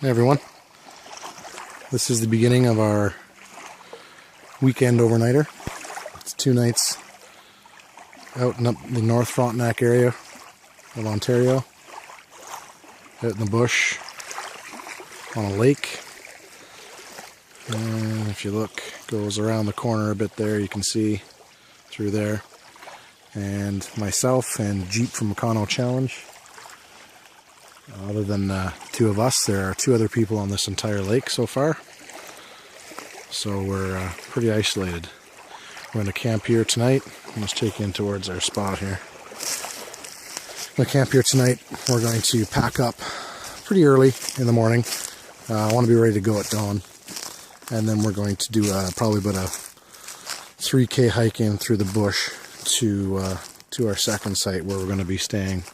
Hey everyone, this is the beginning of our weekend overnighter. It's 2 nights out in the North Frontenac area of Ontario, out in the bush on a lake. And if you look, goes around the corner a bit there, you can see through there. And myself and Jeep from Meccano Challenge. Other than two of us, there are 2 other people on this entire lake so far. So we're pretty isolated. We're going to camp here tonight. Let's take you in towards our spot here. We're going to camp here tonight. We're going to pack up pretty early in the morning. I want to be ready to go at dawn. And then we're going to do probably about a 3K hike in through the bush to our second site where we're going to be staying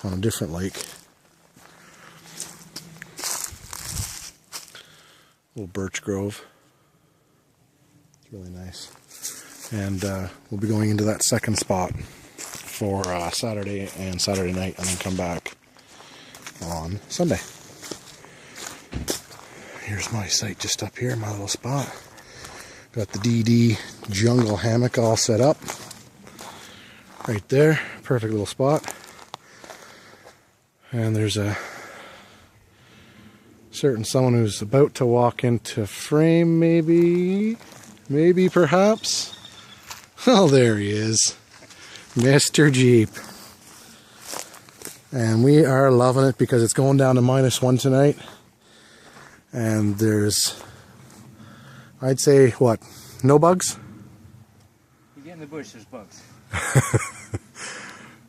on a different lake. Little birch grove. It's really nice. And we'll be going into that second spot for Saturday and Saturday night, and then come back on Sunday. Here's my site just up here, my little spot. Got the DD jungle hammock all set up. Right there. Perfect little spot. And there's a certain someone who's about to walk into frame, maybe perhaps. Oh, there he is, Mr. Jeep. And we are loving it because it's going down to -1 tonight, and there's, I'd say, what, no bugs? You get in the bush, there's bugs.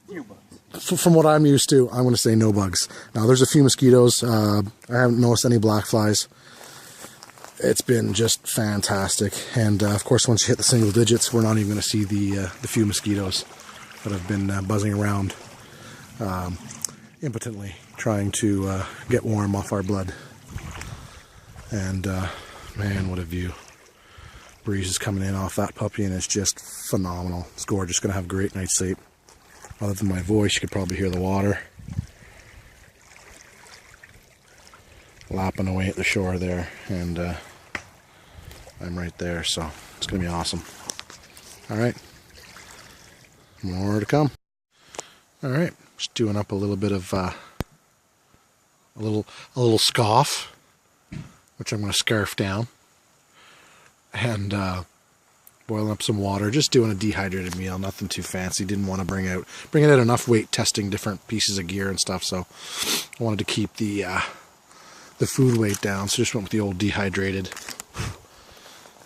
Few bugs. From what I'm used to, I'm going to say no bugs. Now, there's a few mosquitoes. I haven't noticed any black flies. It's been just fantastic. And, of course, once you hit the single digits, we're not even going to see the few mosquitoes that have been buzzing around impotently, trying to get warm off our blood. And, man, what a view. Breeze is coming in off that puppy, and it's just phenomenal. It's gorgeous. Going to have a great night's sleep. Other than my voice, you could probably hear the water lapping away at the shore there, and I'm right there, so it's gonna be awesome. All right, more to come. All right, just doing up a little bit of a little scoff, which I'm gonna scarf down, and boiling up some water, just doing a dehydrated meal, nothing too fancy. Didn't want to bring it out enough weight testing different pieces of gear and stuff, so I wanted to keep the food weight down, so just went with the old dehydrated.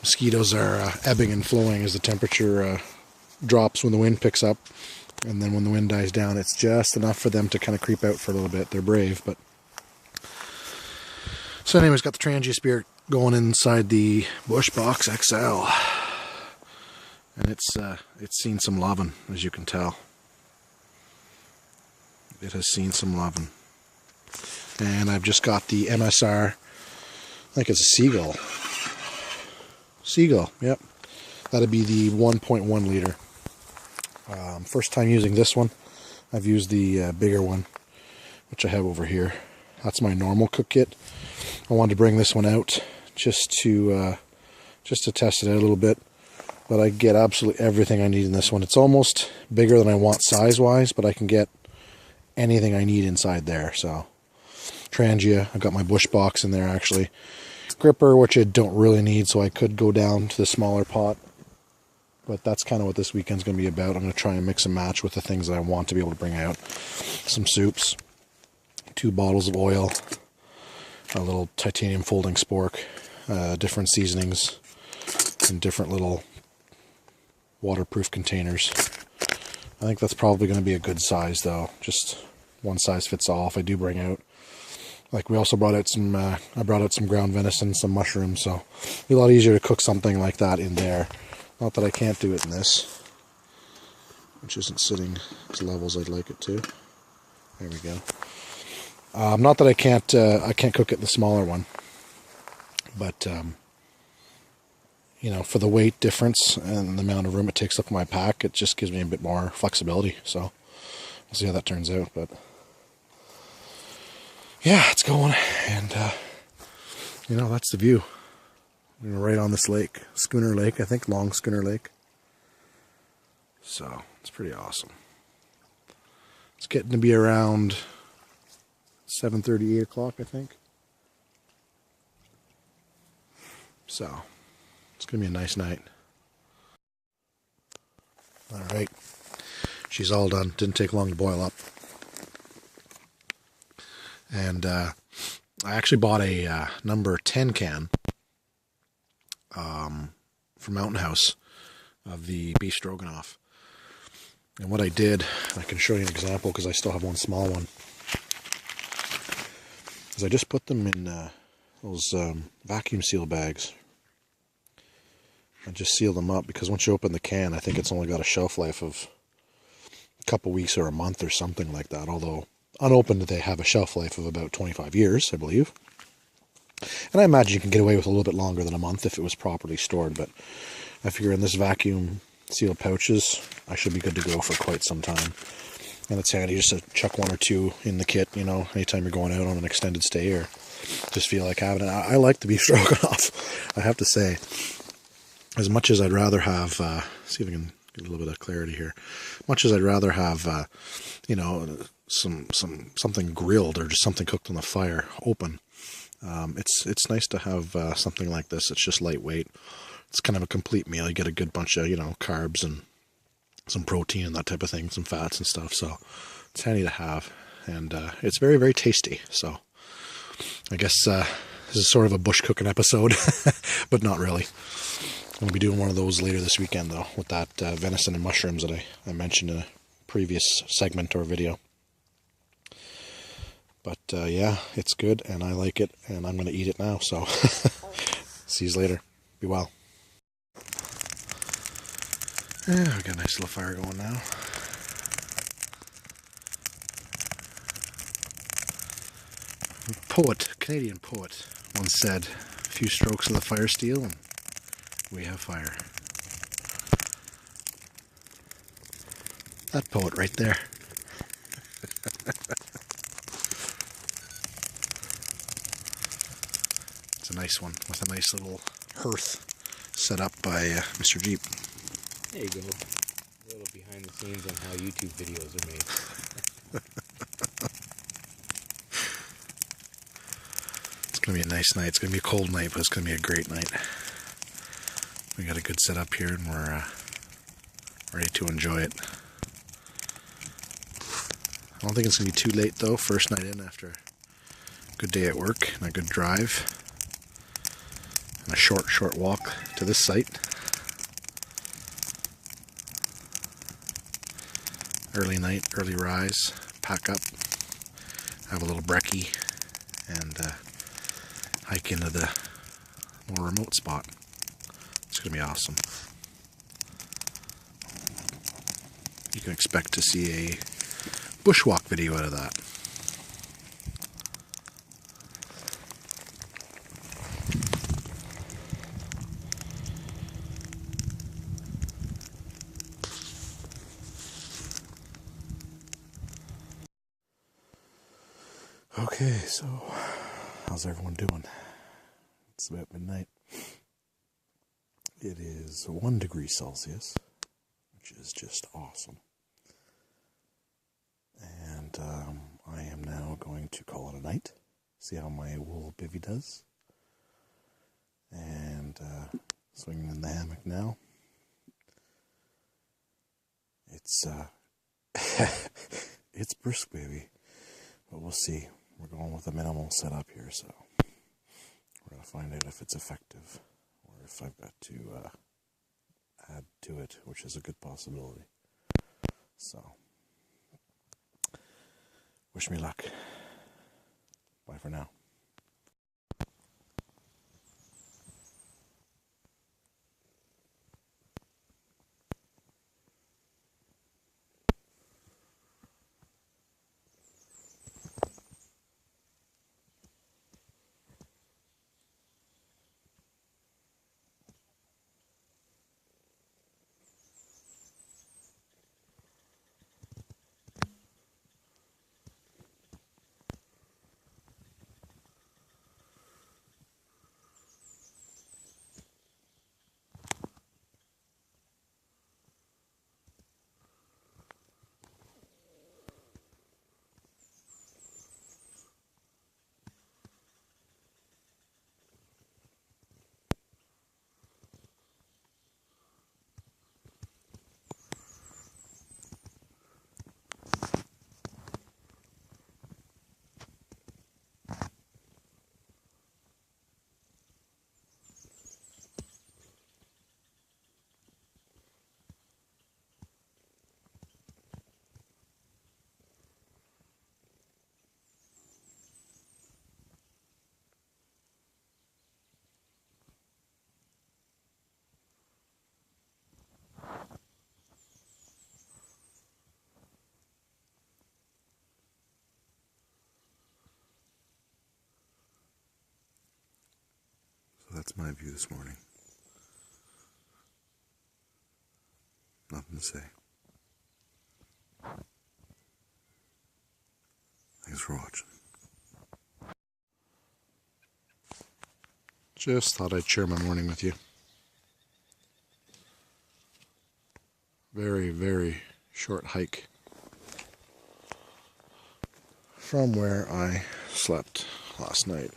Mosquitoes are ebbing and flowing as the temperature drops when the wind picks up, and then when the wind dies down, it's just enough for them to kind of creep out for a little bit. They're brave, but... So anyways, got the Trangia Spirit going inside the Bush Box XL. And it's seen some loving, as you can tell. It has seen some loving. And I've just got the MSR, I think it's a Seagull. Seagull, yep. That'd be the 1.1 liter. First time using this one. I've used the bigger one, which I have over here. That's my normal cook kit. I wanted to bring this one out just to test it out a little bit. But I get absolutely everything I need in this one. It's almost bigger than I want size-wise, but I can get anything I need inside there. So, Trangia, I've got my Bush Box in there, actually. Gripper, which I don't really need, so I could go down to the smaller pot. But that's kind of what this weekend's going to be about. I'm going to try and mix and match with the things that I want to be able to bring out. Some soups, 2 bottles of oil, a little titanium folding spork, different seasonings, and different little waterproof containers. I think that's probably going to be a good size, though. Just one size fits all. If I do bring out, like, we also brought out some I brought out some ground venison, some mushrooms, so it'll be a lot easier to cook something like that in there. Not that I can't do it in this, which isn't sitting as level as I'd like it to. There we go. Not that I can't cook it in the smaller one, but you know, for the weight difference and the amount of room it takes up in my pack, it just gives me a bit more flexibility. So we'll see how that turns out. But yeah, it's going. And, you know, that's the view. We're right on this lake. Schooner Lake, I think. Long Schooner Lake. So, it's pretty awesome. It's getting to be around 7:30, 8 o'clock, I think. So, it's going to be a nice night. Alright. She's all done. Didn't take long to boil up. And I actually bought a number 10 can from Mountain House of the beef stroganoff. And what I did, I can show you an example because I still have one small one, is I just put them in those vacuum seal bags. I just seal them up because once you open the can, I think it's only got a shelf life of a couple weeks or a month or something like that. Although unopened, they have a shelf life of about 25 years, I believe. And I imagine you can get away with a little bit longer than a month if it was properly stored. But I figure in this vacuum seal pouches, I should be good to go for quite some time. And it's handy just to chuck one or two in the kit, you know, anytime you're going out on an extended stay or just feel like having it. I like the beef stroganoff, I have to say. As much as I'd rather have, see if I can get a little bit of clarity here. Much as I'd rather have, you know, something grilled or just something cooked on the fire, open. It's nice to have something like this. It's just lightweight. It's kind of a complete meal. You get a good bunch of, you know, carbs and some protein and that type of thing, some fats and stuff. So it's handy to have, and it's very, very tasty. So I guess this is sort of a bush cooking episode, but not really. I'm going to be doing one of those later this weekend, though, with that venison and mushrooms that I mentioned in a previous segment or video. But yeah, it's good, and I like it, and I'm going to eat it now. So see you later. Be well. Yeah, we got a nice little fire going now. Canadian poet, once said, "A few strokes of the fire steel and we have fire." That poet right there. It's a nice one with a nice little hearth set up by Mr. Jeep. There you go. A little behind the scenes on how YouTube videos are made. It's going to be a nice night. It's going to be a cold night, but it's going to be a great night. We got a good setup here, and we're ready to enjoy it. I don't think it's going to be too late, though. First night in after a good day at work and a good drive. And a short walk to this site. Early night, early rise, pack up, have a little brekkie, and hike into the more remote spot. It's going to be awesome. You can expect to see a bushwalk video out of that. Okay, so how's everyone doing? It's about midnight. It is 1 degree Celsius, which is just awesome. And I am now going to call it a night, see how my wool bivvy does. And swinging in the hammock now. It's it's brisk, baby, but we'll see. We're going with a minimal setup here, so we're going to find out if it's effective or if I've got to add to it, which is a good possibility. So, wish me luck. Bye for now. That's my view this morning. Nothing to say. Thanks for watching. Just thought I'd share my morning with you. Very, very short hike from where I slept last night.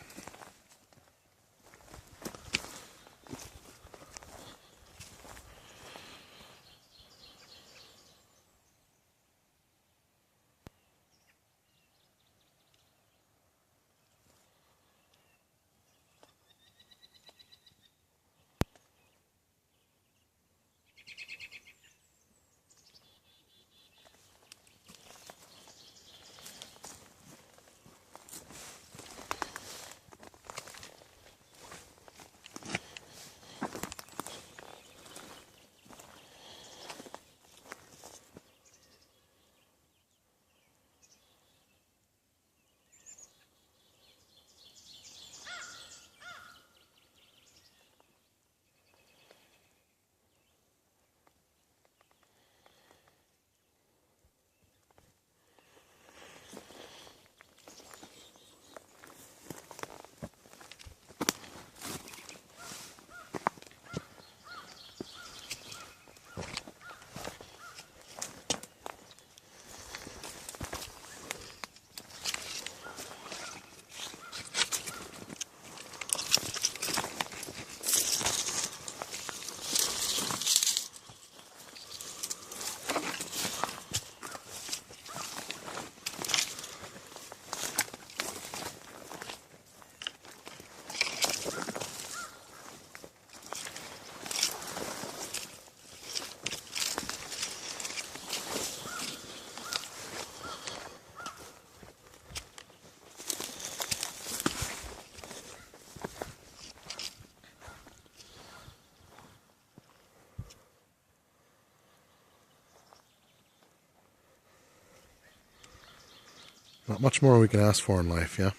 Not much more we can ask for in life, yeah?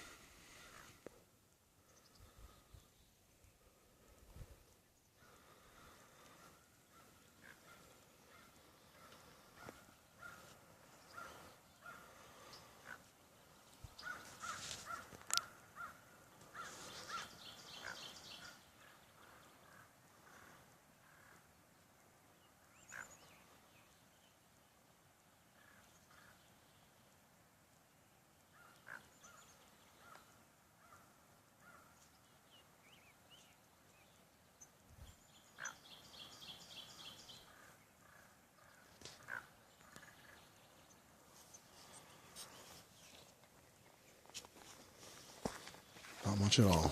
Not much at all.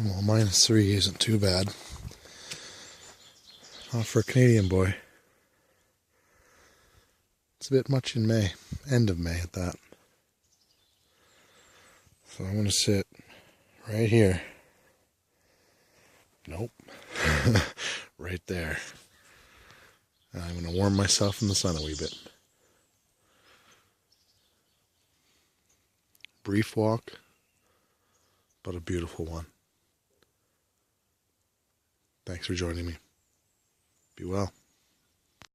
Well, -3 isn't too bad. Not for a Canadian boy. It's a bit much in May. End of May at that. So I'm going to sit right here. Nope. Right there. And I'm going to warm myself in the sun a wee bit. Brief walk, but a beautiful one. Thanks for joining me. Be well.